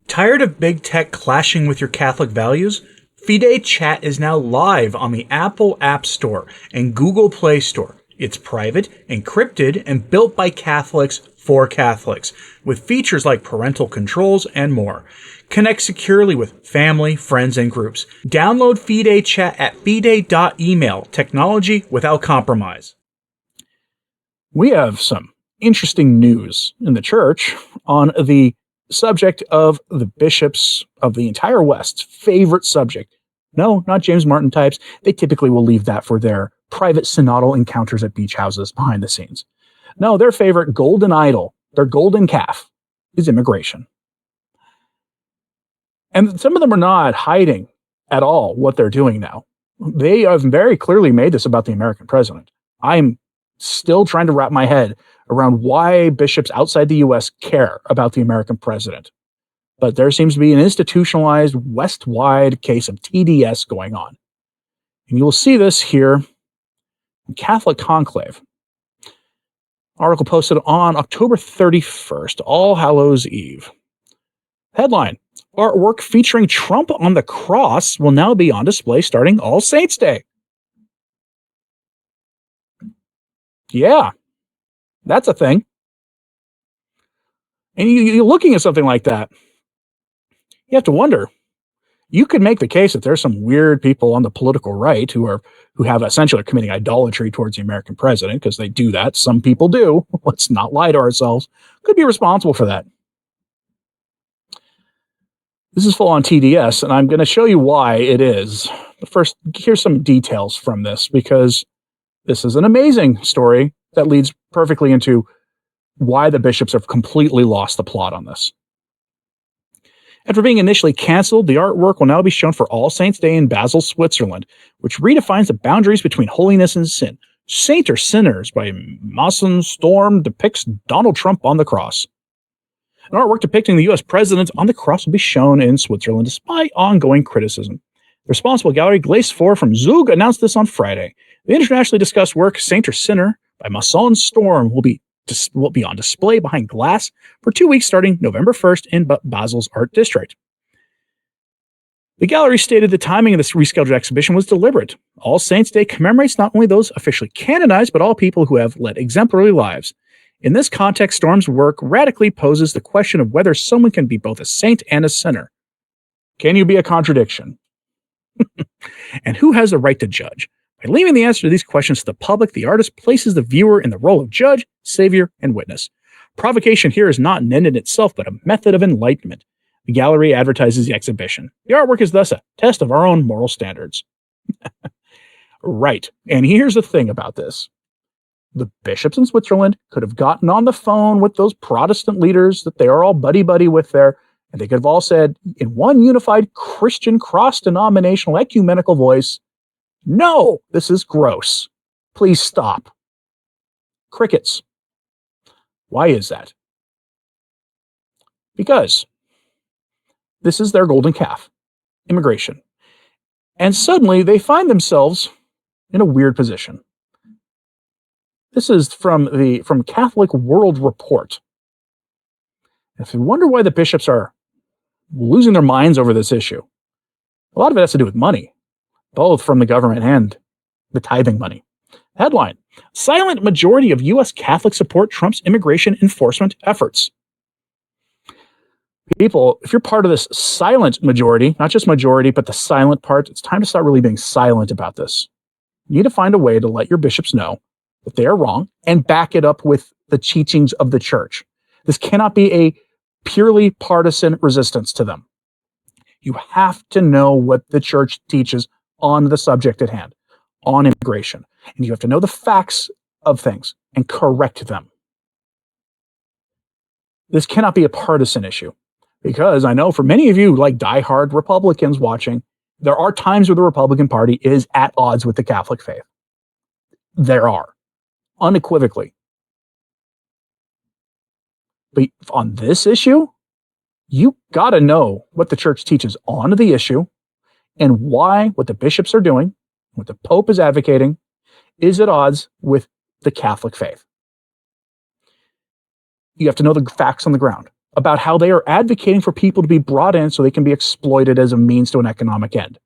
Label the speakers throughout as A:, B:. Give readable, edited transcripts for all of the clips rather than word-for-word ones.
A: Tired of big tech clashing with your Catholic values? Fide Chat is now live on the Apple App Store and Google Play Store. It's private, encrypted, and built by Catholics for Catholics, with features like parental controls and more. Connect securely with family, friends, and groups. Download Fide Chat at fide.email. Technology without compromise.
B: We have some interesting news in the church on the subject of the bishops of the entire West's favorite subject. No, not James Martin types. They typically will leave that for their private synodal encounters at beach houses behind the scenes. No, their favorite golden idol, their golden calf, is immigration. And some of them are not hiding at all what they're doing now. They have very clearly made this about the American president. I'm still trying to wrap my head around why bishops outside the U.S. care about the American president. But there seems to be an institutionalized West-wide case of TDS going on. And you will see this here in Catholic Conclave. Article posted on October 31st, All Hallows Eve. Headline: artwork featuring Trump on the cross will now be on display starting All Saints Day. Yeah, that's a thing. And you're looking at something like that, you have to wonder. You could make the case that there's some weird people on the political right who have essentially committing idolatry towards the American president, because they do that. Some people do. Let's not lie to ourselves. Could be responsible for that. This is full on TDS, and I'm going to show you why it is. But first, here's some details from this, because this is an amazing story that leads perfectly into why the bishops have completely lost the plot on this. After being initially canceled, the artwork will now be shown for All Saints Day in Basel, Switzerland, which redefines the boundaries between holiness and sin. Saint or Sinners by Mason Storm depicts Donald Trump on the cross. An artwork depicting the U.S. president on the cross will be shown in Switzerland despite ongoing criticism. The responsible gallery Glace 4 from Zug announced this on Friday. The internationally discussed work Saint or Sinner by Mason Storm will be on display behind glass for 2 weeks starting November 1st in Basel's Art District. The gallery stated the timing of this rescheduled exhibition was deliberate. All Saints Day commemorates not only those officially canonized, but all people who have led exemplary lives. In this context, Storm's work radically poses the question of whether someone can be both a saint and a sinner. Can you be a contradiction? And who has the right to judge? By leaving the answer to these questions to the public, the artist places the viewer in the role of judge, savior, and witness. Provocation here is not an end in itself, but a method of enlightenment. The gallery advertises the exhibition. The artwork is thus a test of our own moral standards. Right. And here's the thing about this. The bishops in Switzerland could have gotten on the phone with those Protestant leaders that they are all buddy-buddy with there, and they could have all said, in one unified Christian cross-denominational ecumenical voice, "No, this is gross. Please stop." Crickets. Why is that? Because this is their golden calf, immigration. And suddenly they find themselves in a weird position. This is from Catholic World Report. If you wonder why the bishops are losing their minds over this issue, a lot of it has to do with money, both from the government and the tithing money. Headline: silent majority of U.S. Catholics support Trump's immigration enforcement efforts. People, if you're part of this silent majority, not just majority, but the silent part, it's time to start really being silent about this. You need to find a way to let your bishops know that they are wrong and back it up with the teachings of the church. This cannot be a purely partisan resistance to them. You have to know what the church teaches on the subject at hand, on immigration. And you have to know the facts of things and correct them. This cannot be a partisan issue, because I know for many of you, like diehard Republicans watching, there are times where the Republican Party is at odds with the Catholic faith. There are, unequivocally. But on this issue, you got to know what the church teaches on the issue and why what the bishops are doing, what the Pope is advocating, is at odds with the Catholic faith. You have to know the facts on the ground. about how they are advocating for people to be brought in so they can be exploited as a means to an economic end,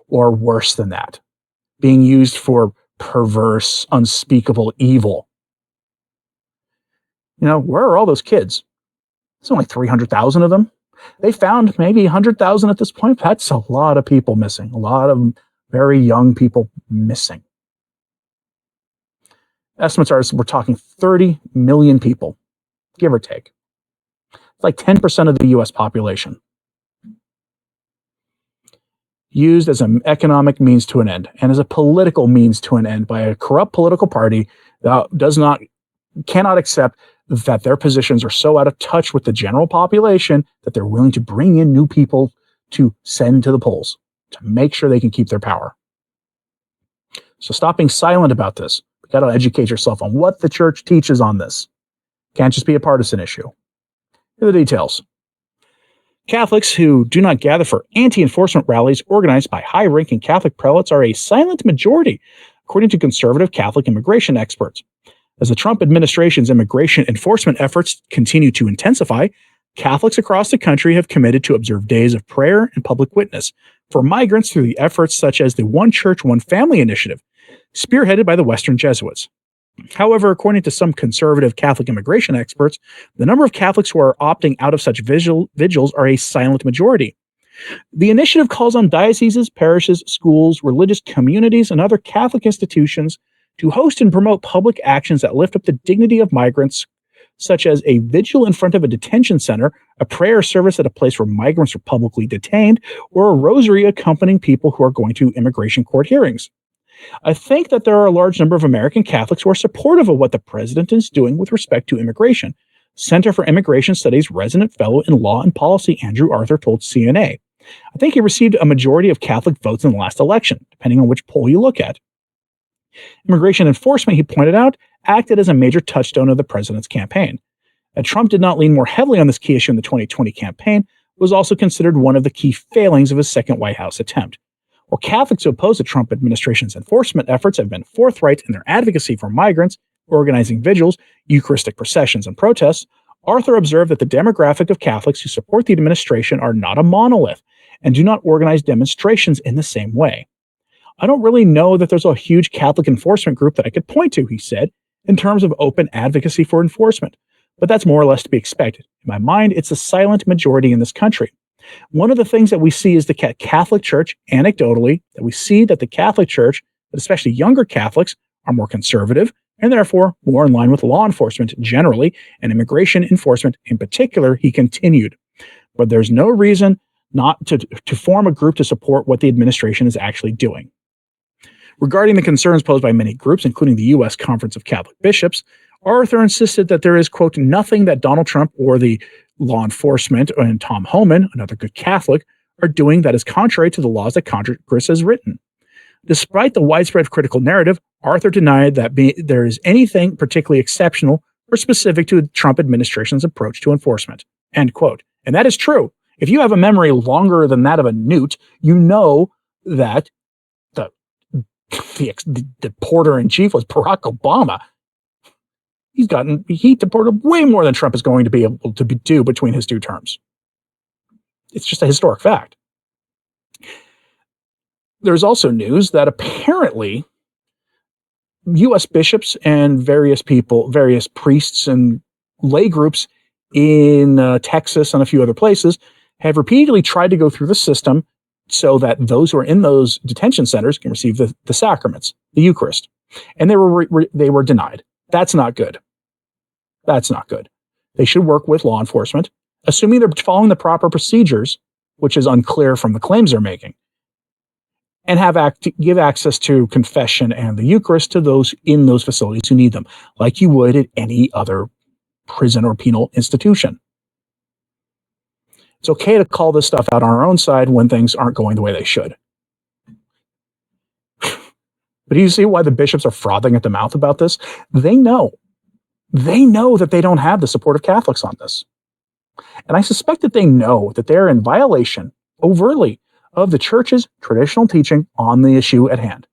B: or worse than that, being used for perverse, unspeakable evil. Where are all those kids? There's only 300,000 of them. They found maybe 100,000 at this point. That's a lot of people missing, a lot of very young people missing. Estimates are we're talking 30 million people, give or take. It's like 10% of the US population. Used as an economic means to an end and as a political means to an end by a corrupt political party that cannot accept that their positions are so out of touch with the general population that they're willing to bring in new people to send to the polls to make sure they can keep their power. So stop being silent about this. You got to educate yourself on what the church teaches on this. Can't just be a partisan issue. Here are the details. Catholics who do not gather for anti-enforcement rallies organized by high-ranking Catholic prelates are a silent majority, according to conservative Catholic immigration experts. As the Trump administration's immigration enforcement efforts continue to intensify, Catholics across the country have committed to observe days of prayer and public witness for migrants through the efforts such as the One Church, One Family initiative, spearheaded by the Western Jesuits. However, according to some conservative Catholic immigration experts, the number of Catholics who are opting out of such vigils are a silent majority. The initiative calls on dioceses, parishes, schools, religious communities, and other Catholic institutions to host and promote public actions that lift up the dignity of migrants, such as a vigil in front of a detention center, a prayer service at a place where migrants are publicly detained, or a rosary accompanying people who are going to immigration court hearings. I think that there are a large number of American Catholics who are supportive of what the president is doing with respect to immigration. Center for Immigration Studies resident fellow in law and policy Andrew Arthur told CNA. I think he received a majority of Catholic votes in the last election, depending on which poll you look at. Immigration enforcement, he pointed out, acted as a major touchstone of the president's campaign. That Trump did not lean more heavily on this key issue in the 2020 campaign was also considered one of the key failings of his second White House attempt. While Catholics who oppose the Trump administration's enforcement efforts have been forthright in their advocacy for migrants, organizing vigils, Eucharistic processions, and protests, Arthur observed that the demographic of Catholics who support the administration are not a monolith and do not organize demonstrations in the same way. I don't really know that there's a huge Catholic enforcement group that I could point to, he said, in terms of open advocacy for enforcement, but that's more or less to be expected. In my mind, it's a silent majority in this country. One of the things that we see is the Catholic Church, anecdotally, that we see that the Catholic Church, but especially younger Catholics, are more conservative and therefore more in line with law enforcement generally and immigration enforcement in particular, he continued. But there's no reason not to form a group to support what the administration is actually doing. Regarding the concerns posed by many groups, including the U.S. Conference of Catholic Bishops, Arthur insisted that there is, quote, nothing that Donald Trump or the law enforcement and Tom Homan, another good Catholic, are doing that is contrary to the laws that Congress has written. Despite the widespread critical narrative, Arthur denied that there is anything particularly exceptional or specific to the Trump administration's approach to enforcement, end quote. And that is true. If you have a memory longer than that of a newt, you know that the porter-in-chief was Barack Obama. He deported way more than Trump is going to be able to do between his two terms. It's just a historic fact. There's also news that apparently U.S. bishops and various priests and lay groups in Texas and a few other places have repeatedly tried to go through the system so that those who are in those detention centers can receive the sacraments, the Eucharist. And they were denied. That's not good. That's not good. They should work with law enforcement, assuming they're following the proper procedures, which is unclear from the claims they're making, and give access to confession and the Eucharist to those in those facilities who need them, like you would at any other prison or penal institution. It's okay to call this stuff out on our own side when things aren't going the way they should. But do you see why the bishops are frothing at the mouth about this? They know that they don't have the support of Catholics on this. And I suspect that they know that they're in violation, overtly, of the church's traditional teaching on the issue at hand.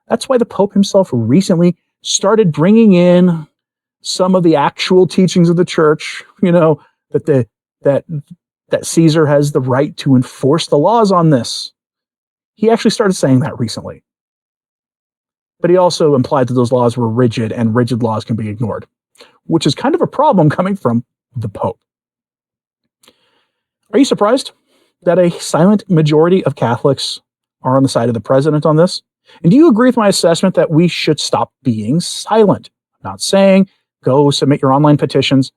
B: That's why the Pope himself recently started bringing in some of the actual teachings of the church, that that Caesar has the right to enforce the laws on this. He actually started saying that recently. But he also implied that those laws were rigid and rigid laws can be ignored, which is kind of a problem coming from the Pope. Are you surprised that a silent majority of Catholics are on the side of the president on this? And do you agree with my assessment that we should stop being silent? I'm not saying go submit your online petitions.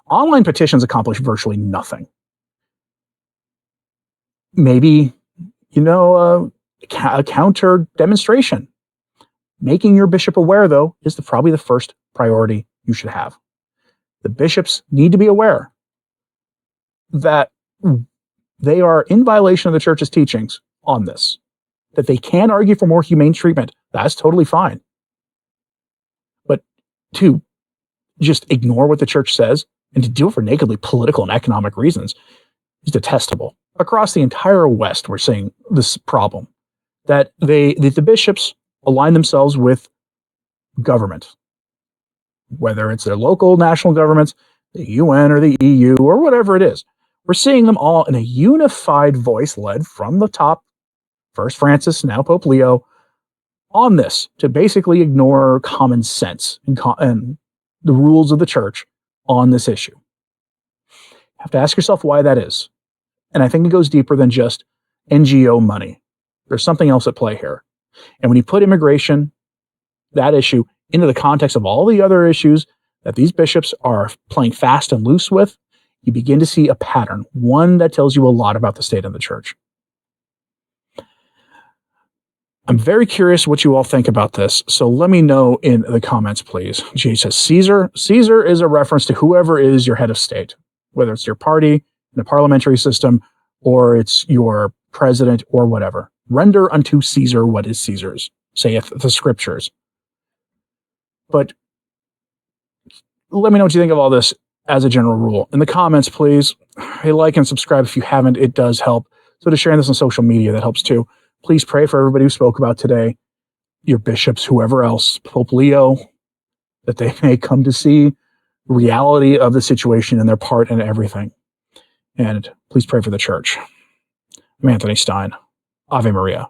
B: Online petitions accomplish virtually nothing. Maybe, a counter demonstration. Making your bishop aware, though, is probably the first priority you should have. The bishops need to be aware that they are in violation of the church's teachings on this, that they can argue for more humane treatment. That's totally fine. But to just ignore what the church says and to do it for nakedly political and economic reasons is detestable. Across the entire West, we're seeing this problem that the bishops align themselves with government, whether it's their local national governments, the UN or the EU or whatever it is. We're seeing them all in a unified voice led from the top, first Francis, now Pope Leo, on this to basically ignore common sense and the rules of the church on this issue. You have to ask yourself why that is. And I think it goes deeper than just NGO money. There's something else at play here. And when you put immigration, that issue, into the context of all the other issues that these bishops are playing fast and loose with, you begin to see a pattern, one that tells you a lot about the state of the church. I'm very curious what you all think about this, so let me know in the comments, please. Jesus, Caesar is a reference to whoever is your head of state, whether it's your party in the parliamentary system or it's your president or whatever. Render unto Caesar what is Caesar's, saith the scriptures. But let me know what you think of all this as a general rule. In the comments, please. Hey, like and subscribe if you haven't. It does help. So to sharing this on social media, that helps too. Please pray for everybody who spoke about today, your bishops, whoever else, Pope Leo, that they may come to see reality of the situation and their part in everything. And please pray for the church. I'm Anthony Stine. Ave Maria.